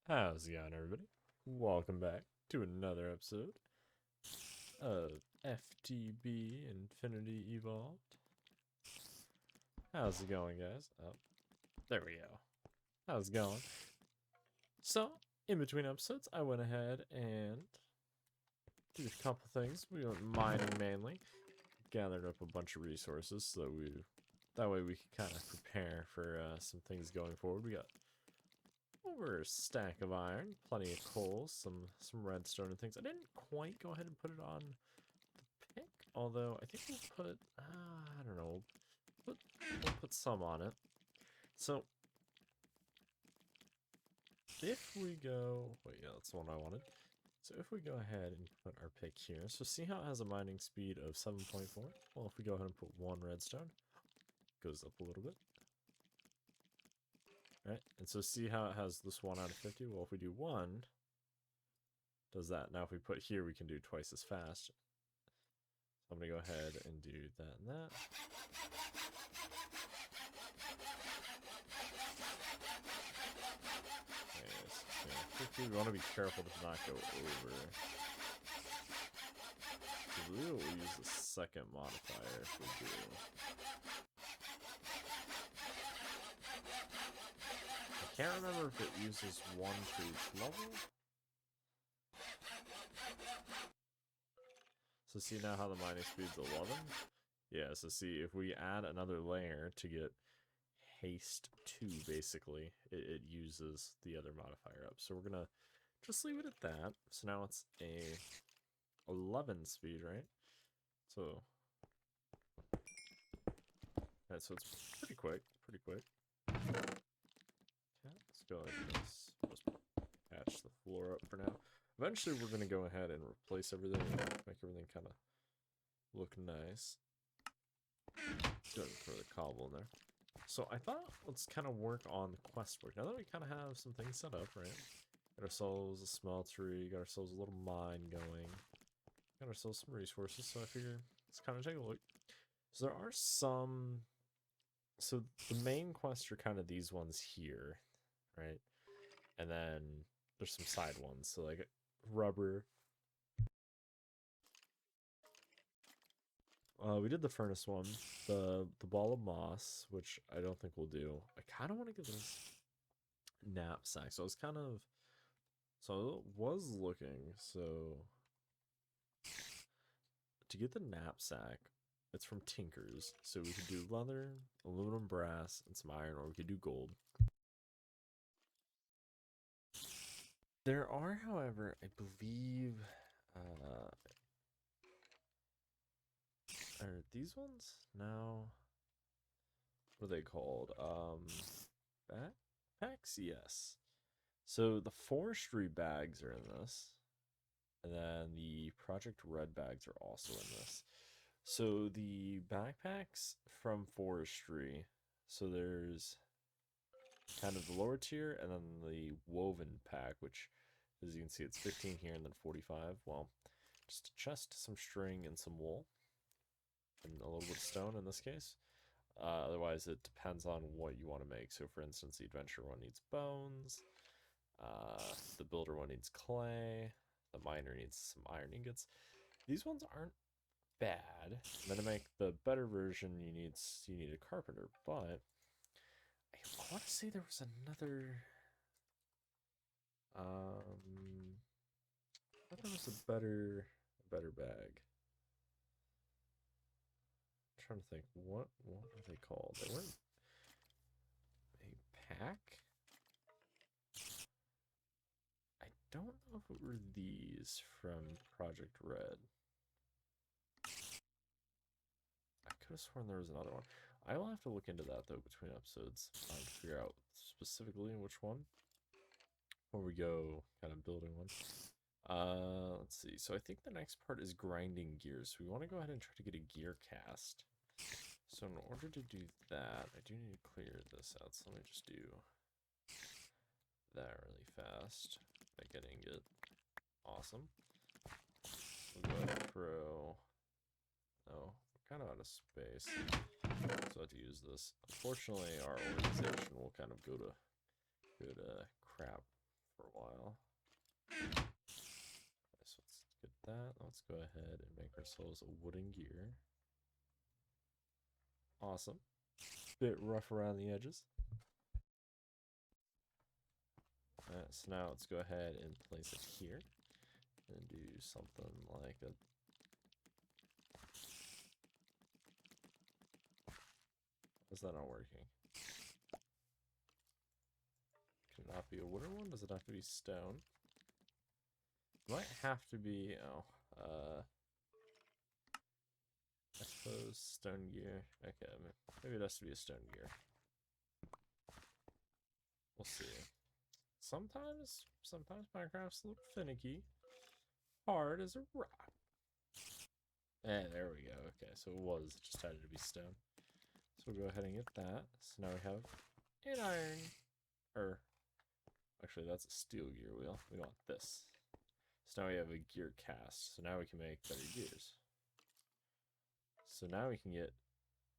How's it going, everybody? Welcome back to another episode of FTB Infinity Evolved. How's it going, guys? Oh, there we go. How's it going? So, in between episodes, I went ahead and did a couple things. We went mining mainly, gathered up a bunch of resources so that way we could kind of prepare for some things going forward. We got over a stack of iron, plenty of coal, some redstone and things. I didn't quite go ahead and put it on the pick, although I think we'll put, I don't know, we'll put some on it. So, if we go, wait, yeah, that's the one I wanted. So if we go ahead and put our pick here, so see how it has a mining speed of 7.4? Well, if we go ahead and put one redstone, it goes up a little bit. Right, and so see how it has this 1 out of 50? Well, if we do 1, does that. Now if we put here, we can do twice as fast. So I'm going to go ahead and do that and that. Okay, we want to be careful to not go over. We will use the second modifier if we do. I can't remember if it uses 1 for each level. So see now how the mining speed's 11? Yeah, so see, if we add another layer to get haste 2, basically, it uses the other modifier up. So we're going to just leave it at that. So now it's a 11 speed, right? So, yeah, so it's pretty quick, Okay, let's go ahead and just patch the floor up for now. Eventually, we're going to go ahead and replace everything, make everything kind of look nice. Go ahead and throw the cobble in there. So I thought let's kind of work on the quest work. Now that we kind of have some things set up, right? Got ourselves a smeltery, got ourselves a little mine going, got ourselves some resources, so I figure let's kind of take a look. So there are some... So the main quests are kind of these ones here, right? And then there's some side ones, so like rubber. We did the furnace one, the ball of moss, which I don't think we'll do. I kind of want to get this knapsack, so I was looking, so to get the knapsack, it's from Tinker's, so we could do leather, aluminum, brass, and some iron, or we could do gold. There are, however, I believe, are these ones? No. What are they called? Backpacks? Yes. So the forestry bags are in this. And then the Project Red bags are also in this. So the backpacks from forestry. So there's kind of the lower tier and then the woven pack, which as you can see it's 15 here and then 45. Well, just a chest, some string, and some wool. And a little bit of stone in this case. Otherwise, it depends on what you want to make. So, for instance, the adventure one needs bones. The builder one needs clay. The miner needs some iron ingots. These ones aren't bad. And then to make the better version, you need a carpenter. But I want to say there was another. I thought there was a better bag. Trying to think what are they called? They weren't a pack. I don't know if it were these from Project Red. I could have sworn there was another one. I will have to look into that though between episodes to figure out specifically which one. Before we go kind of building one. Let's see. So I think the next part is grinding gears. So we want to go ahead and try to get a gear cast. So in order to do that, I do need to clear this out. So let me just do that really fast by getting it. Awesome. We'll go ahead and throw... No, we're kind of out of space. So I have to use this. Unfortunately, our organization will kind of go to crap for a while. Okay, so let's get that. Let's go ahead and make ourselves a wooden gear. Awesome. Bit rough around the edges. Alright, so now let's go ahead and place it here. And do something like a... Is that not working? Can it not be a wooden one? Does it have to be stone? It might have to be... Oh, I suppose stone gear. Okay, maybe it has to be a stone gear. We'll see. Sometimes Minecraft's a little finicky. Hard as a rock. And there we go. Okay, so it just had to be stone. So we'll go ahead and get that. So now we have an iron, or actually that's a steel gear wheel. We want this. So now we have a gear cast. So now we can make better gears. So now we can get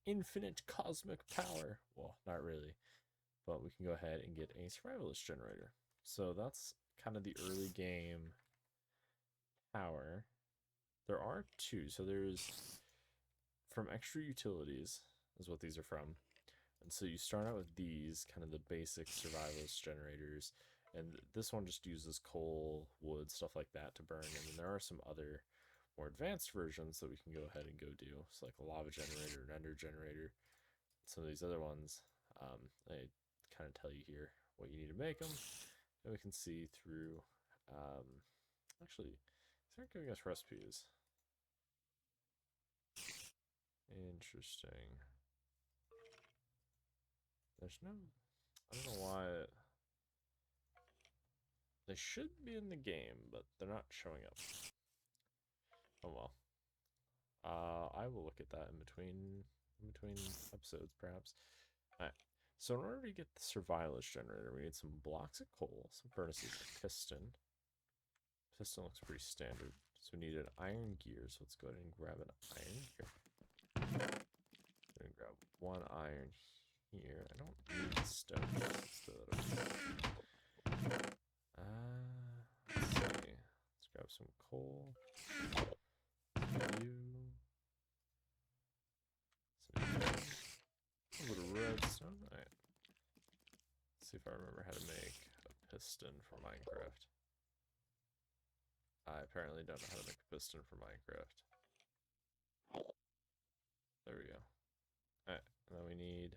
infinite cosmic power. Well, not really, but we can go ahead and get a survivalist generator. So that's kind of the early game power. There are two. So there's from extra utilities is what these are from. And so you start out with these, kind of the basic survivalist generators. And this one just uses coal, wood, stuff like that to burn. And then there are some other more advanced versions that we can go ahead and go do. So like a lava generator, an ender generator. Some of these other ones, they kind of tell you here what you need to make them. And we can see through, actually, these aren't giving us recipes. Interesting. There's no, I don't know why. They should be in the game, but they're not showing up. Oh well. I will look at that in between episodes, perhaps. Alright. So in order to get the survivalist generator, we need some blocks of coal, some furnaces, a piston. Piston looks pretty standard. So we need an iron gear. So let's go ahead and grab an iron gear. Go ahead and grab one iron here. I don't need stone. Let's throw that over. Let's see. Let's grab some coal. A little redstone. Alright. Let's see if I remember how to make a piston for Minecraft. I apparently don't know how to make a piston for Minecraft. There we go. Alright, and then we need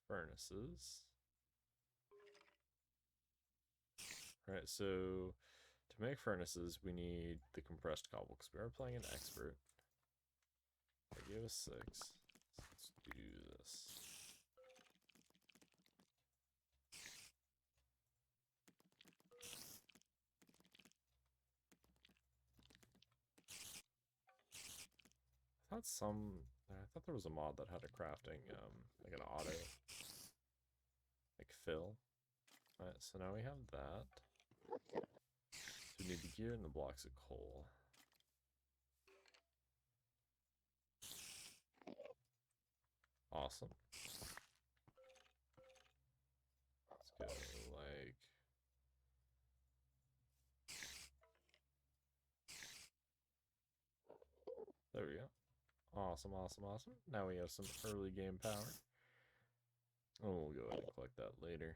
furnaces. Alright, so to make furnaces, we need the compressed cobble, because we are playing an expert. I gave us 6. So let's do this. I thought there was a mod that had a crafting, like an auto, like fill. Alright, so now we have that. So we need the gear and the blocks of coal. Awesome. Let's go like... There we go. Awesome, awesome, awesome. Now we have some early game power. Oh, we'll go ahead and collect that later.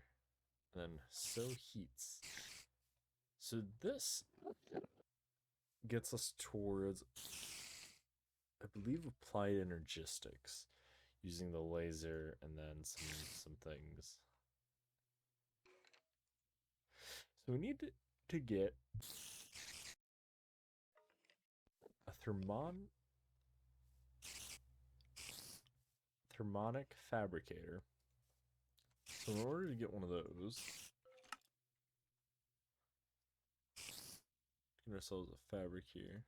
And then sow heats. So this gets us towards, I believe, applied energistics, using the laser and then some things. So we need to get a thermonic fabricator. So in order to get one of those, get ourselves a fabric here.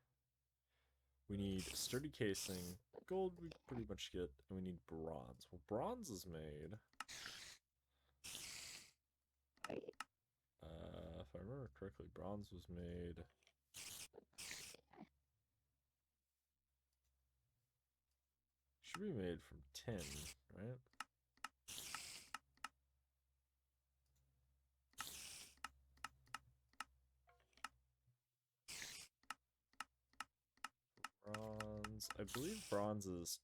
We need sturdy casing. Gold we pretty much get, and we need bronze. Well, bronze is made. If I remember correctly, bronze was made. Should be made from tin, right? believe bronze is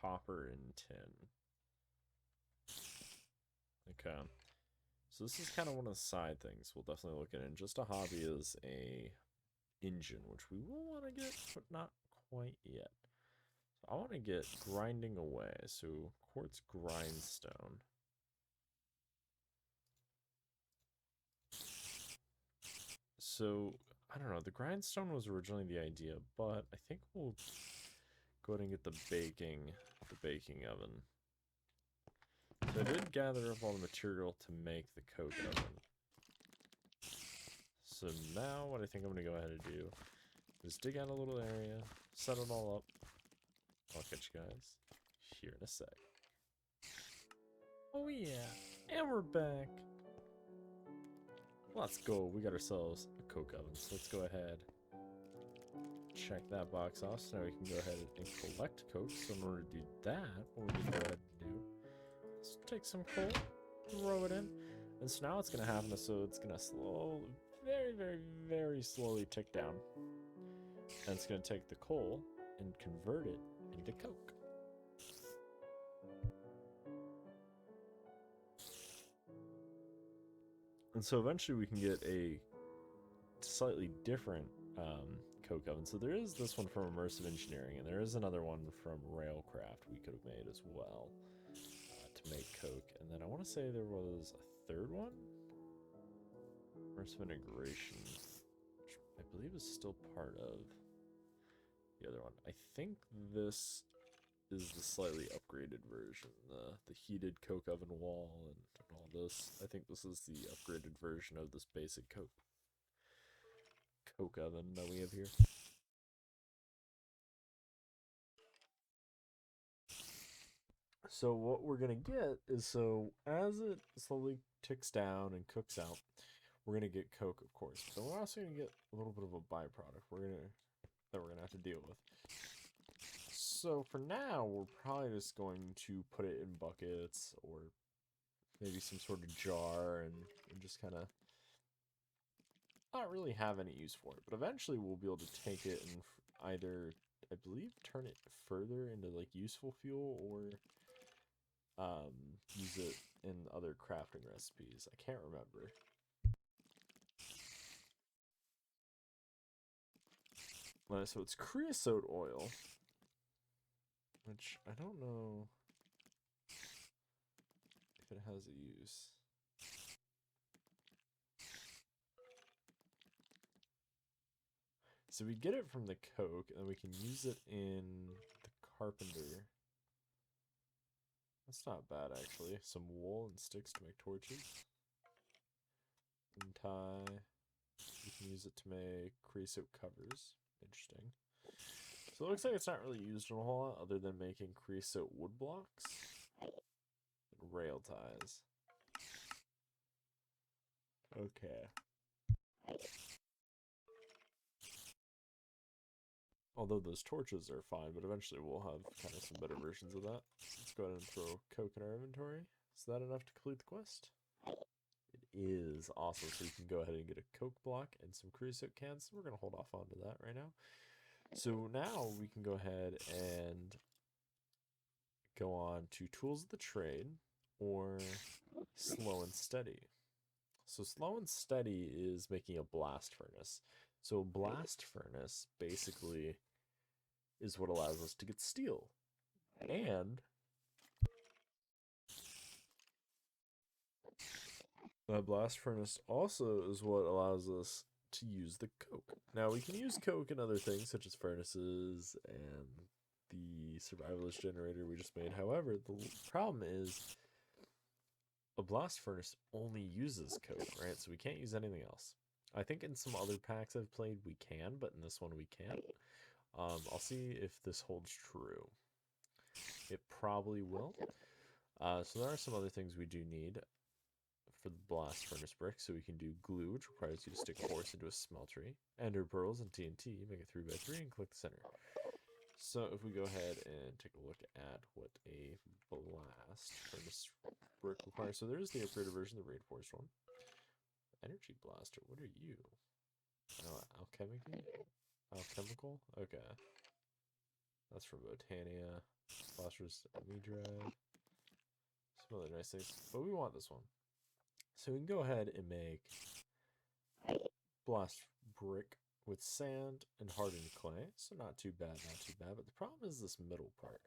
copper and tin. Okay. So this is kind of one of the side things we'll definitely look at. And just a hobby is a engine, which we will want to get, but not quite yet. So I want to get grinding away. So quartz grindstone. So I don't know. The grindstone was originally the idea, but I think we'll go ahead and get the baking oven. So I did gather up all the material to make the coke oven. So now what I think I'm going to go ahead and do is dig out a little area, set it all up. I'll catch you guys here in a sec. Oh yeah, and we're back. Let's go. We got ourselves a coke oven. So let's go ahead, check that box off. So now we can go ahead and collect coke. So in order to do that, what we need to go ahead and do is take some coal, throw it in, and so now it's going to happen. So it's going to slowly, very, very, very slowly tick down. And it's going to take the coal and convert it into coke. And so eventually we can get a slightly different coke oven. So there is this one from Immersive Engineering, and there is another one from Railcraft we could have made as well to make coke. And then I want to say there was a third one, Immersive Integration, which I believe is still part of the other one. I think this is the slightly upgraded version, the heated coke oven wall and all this. I think this is the upgraded version of this basic coke oven that we have here. So what we're gonna get is, so as it slowly ticks down and cooks out, we're gonna get coke, of course, but we're also gonna get a little bit of a byproduct that we're gonna have to deal with. So for now, we're probably just going to put it in buckets or maybe some sort of jar and just kind of not really have any use for it. But eventually we'll be able to take it and either, I believe, turn it further into like useful fuel or use it in other crafting recipes. I can't remember. So it's creosote oil, which I don't know if it has a use. So we get it from the coke, and we can use it in the carpenter. That's not bad, actually. Some wool and sticks to make torches. And tie. We can use it to make creosote covers. Interesting. So it looks like it's not really used in a whole lot other than making creosote wood blocks and rail ties. Okay. Although those torches are fine, but eventually we'll have kind of some better versions of that. So let's go ahead and throw coke in our inventory. Is that enough to complete the quest? It is. Awesome. So you can go ahead and get a coke block and some creosote cans. We're going to hold off onto that right now. So now we can go ahead and go on to Tools of the Trade or Slow and Steady. So Slow and Steady is making a blast furnace. So a blast furnace basically is what allows us to get steel. And the blast furnace also is what allows us to use the coke. Now we can use coke in other things such as furnaces and the survivalist generator we just made. However, the problem is a blast furnace only uses coke, right? So we can't use anything else. I think in some other packs I've played we can, but in this one we can't. I'll see if this holds true. It probably will. So there are some other things we do need for the blast furnace brick. So we can do glue, which requires you to stick quartz into a smeltery, ender pearls and TNT, make a 3x3 and click the center. So if we go ahead and take a look at what a blast furnace brick requires. So there's the upgraded version, the reinforced one. Energy blaster, what are you? Oh, alchemical? Alchemical? Okay. That's from Botania. Phosphorus Amidride. Some other nice things. But we want this one. So we can go ahead and make blast brick with sand and hardened clay. So not too bad, not too bad. But the problem is this middle part.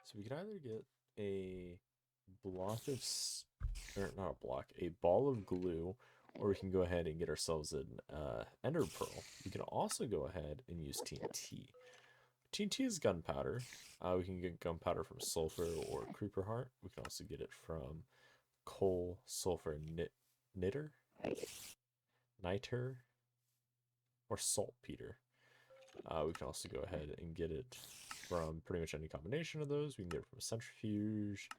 So we can either get a block of, or not a block, a ball of glue, or we can go ahead and get ourselves an ender pearl. We can also go ahead and use TNT. TNT is gunpowder. We can get gunpowder from sulfur or creeper heart. We can also get it from coal, sulfur, niter, or saltpeter. We can also go ahead and get it from pretty much any combination of those. We can get it from a centrifuge,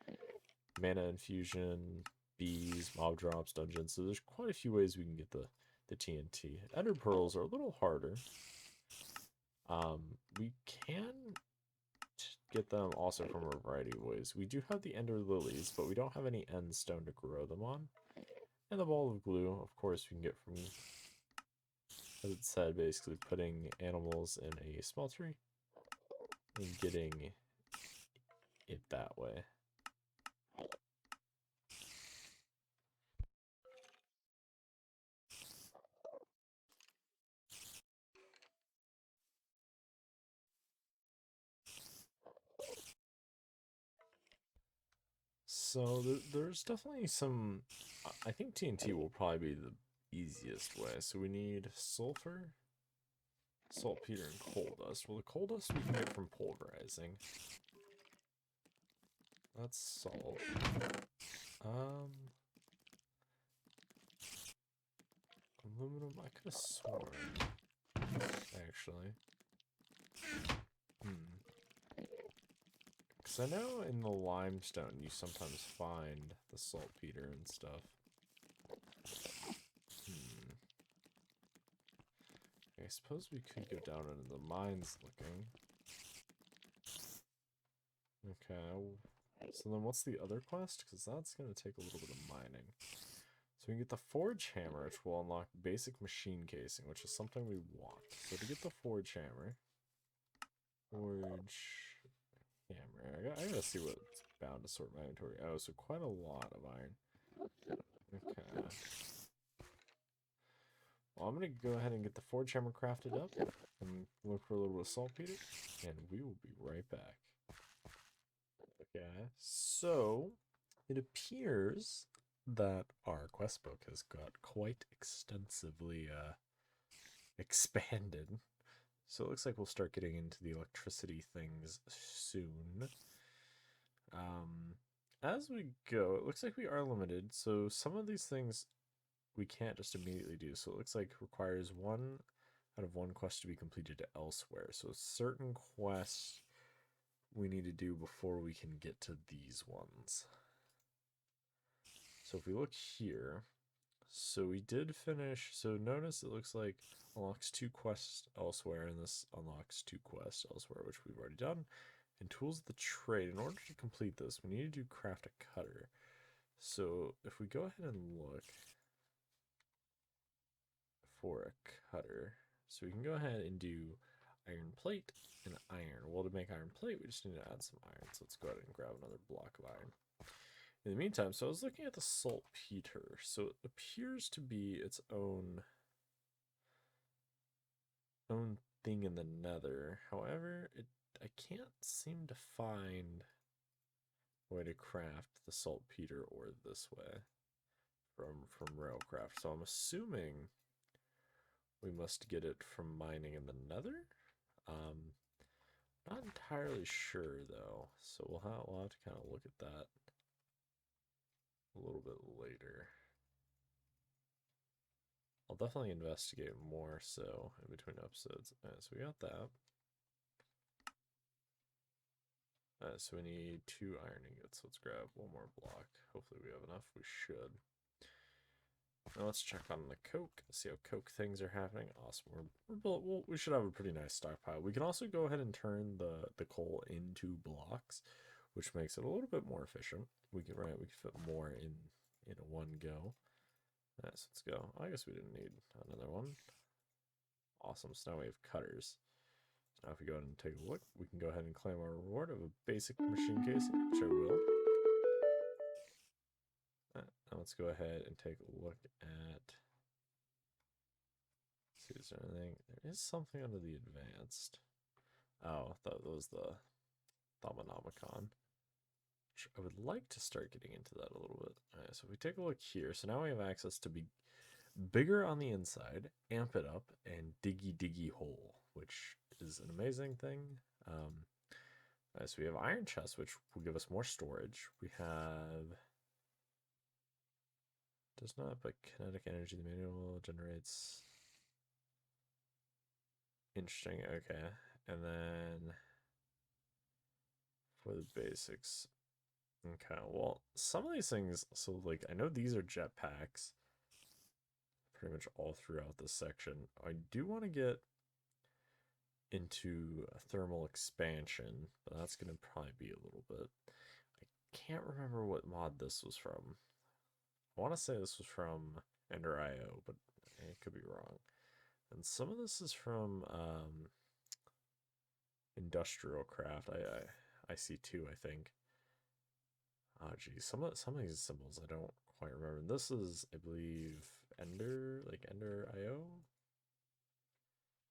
mana infusion, bees, mob drops, dungeons. So there's quite a few ways we can get the TNT. Ender pearls are a little harder. We can get them also from a variety of ways. We do have the ender lilies, but we don't have any end stone to grow them on. And the ball of glue, of course, we can get from, as it said, basically putting animals in a smeltery and getting it that way. So there's definitely some, I think TNT will probably be the easiest way. So we need sulfur, saltpeter, and coal dust. Well, the coal dust we can get from pulverizing. That's salt. Aluminum, I could have sworn, actually. Because I know in the limestone you sometimes find the saltpeter and stuff. I suppose we could go down into the mines looking. Okay, so then what's the other quest? Because that's going to take a little bit of mining. So we can get the forge hammer, which will unlock basic machine casing, which is something we want. So to get the forge hammer, I gotta see what's bound to sort my inventory. Oh, so quite a lot of iron. Okay. Well, I'm gonna go ahead and get the forge hammer crafted up and look for a little bit of saltpeter, and we will be right back. Okay, so it appears that our quest book has got quite extensively expanded. So it looks like we'll start getting into the electricity things soon. As we go, it looks like we are limited. So some of these things we can't just immediately do. So it looks like requires 1 out of 1 quest to be completed elsewhere. So certain quests we need to do before we can get to these ones. So if we look here, so we did finish, so notice it looks like unlocks 2 quests elsewhere, and this unlocks 2 quests elsewhere, which we've already done. And tools of the trade, in order to complete this, we need to do craft a cutter. So if we go ahead and look for a cutter, so we can go ahead and do iron plate and iron. Well, to make iron plate, we just need to add some iron. So let's go ahead and grab another block of iron. In the meantime, so I was looking at the saltpeter. So it appears to be its own thing in the nether. However, I can't seem to find a way to craft the saltpeter or this way from railcraft. So I'm assuming we must get it from mining in the nether. Not entirely sure though, so we'll have to kind of look at that a little bit later. I'll definitely investigate more so in between episodes. So we got that. So we need 2 iron ingots. Let's grab 1 more block. Hopefully we have enough. We should. Now let's check on the coke. See how coke things are happening. Awesome. We should have a pretty nice stockpile. We can also go ahead and turn the coal into blocks, which makes it a little bit more efficient. We can fit more in one go. So let's go. I guess we didn't need another one. Awesome. So now we have cutters. Now if we go ahead and take a look, we can go ahead and claim our reward of a basic machine casing, which I will. Now let's go ahead and take a look at, see, is there anything? There is something under the advanced. Oh, that was the Thaumonomicon. I would like to start getting into that a little bit. All right, so if we take a look here, so now we have access to be bigger on the inside, amp it up, and diggy hole, which is an amazing thing. So we have iron chest, which will give us more storage. We have, does not, but kinetic energy. The manual generates. Interesting. Okay, and then for the basics. Okay, well, some of these things, so like, I know these are jetpacks pretty much all throughout this section. I do want to get into a thermal expansion, but that's going to probably be a little bit. I can't remember what mod this was from. I want to say this was from Ender.io, but it could be wrong. And some of this is from Industrial Craft. I see too, I think. Oh, geez, some of these symbols I don't quite remember. This is, I believe, Ender, like Ender.io.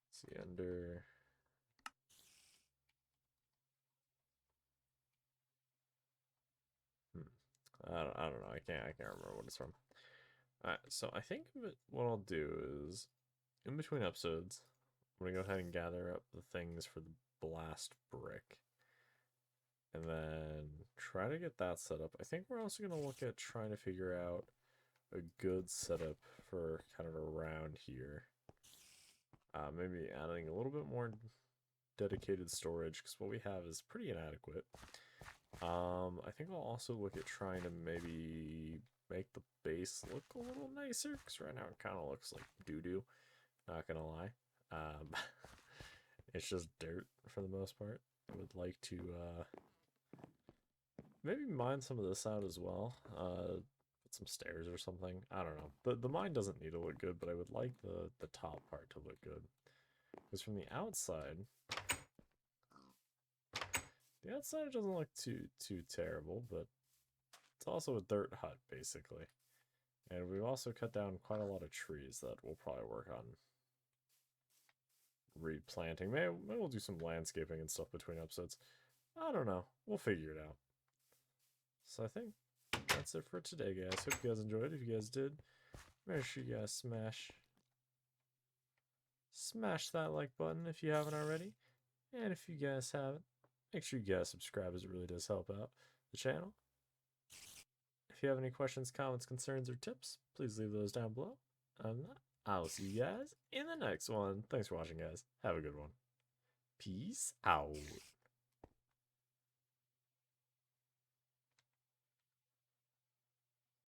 Let's see, Ender. I don't know. I can't remember what it's from. Alright, so I think what I'll do is, in between episodes, I'm gonna go ahead and gather up the things for the blast brick. And then try to get that set up. I think we're also gonna look at trying to figure out a good setup for kind of around here. Maybe adding a little bit more dedicated storage, because what we have is pretty inadequate. I think I'll also look at trying to maybe make the base look a little nicer, because right now it kind of looks like doo-doo, not gonna lie. It's just dirt for the most part. I would like to maybe mine some of this out as well. Put some stairs or something. I don't know. The mine doesn't need to look good, but I would like the top part to look good. Because from the outside it doesn't look too terrible, but it's also a dirt hut basically. And we've also cut down quite a lot of trees that we'll probably work on replanting. Maybe we'll do some landscaping and stuff between episodes. I don't know. We'll figure it out. So I think that's it for today, guys. Hope you guys enjoyed. If you guys did, make sure you guys smash that like button if you haven't already. And if you guys haven't, make sure you guys subscribe, as it really does help out the channel. If you have any questions, comments, concerns, or tips, please leave those down below. I will see you guys in the next one. Thanks for watching, guys. Have a good one. Peace out.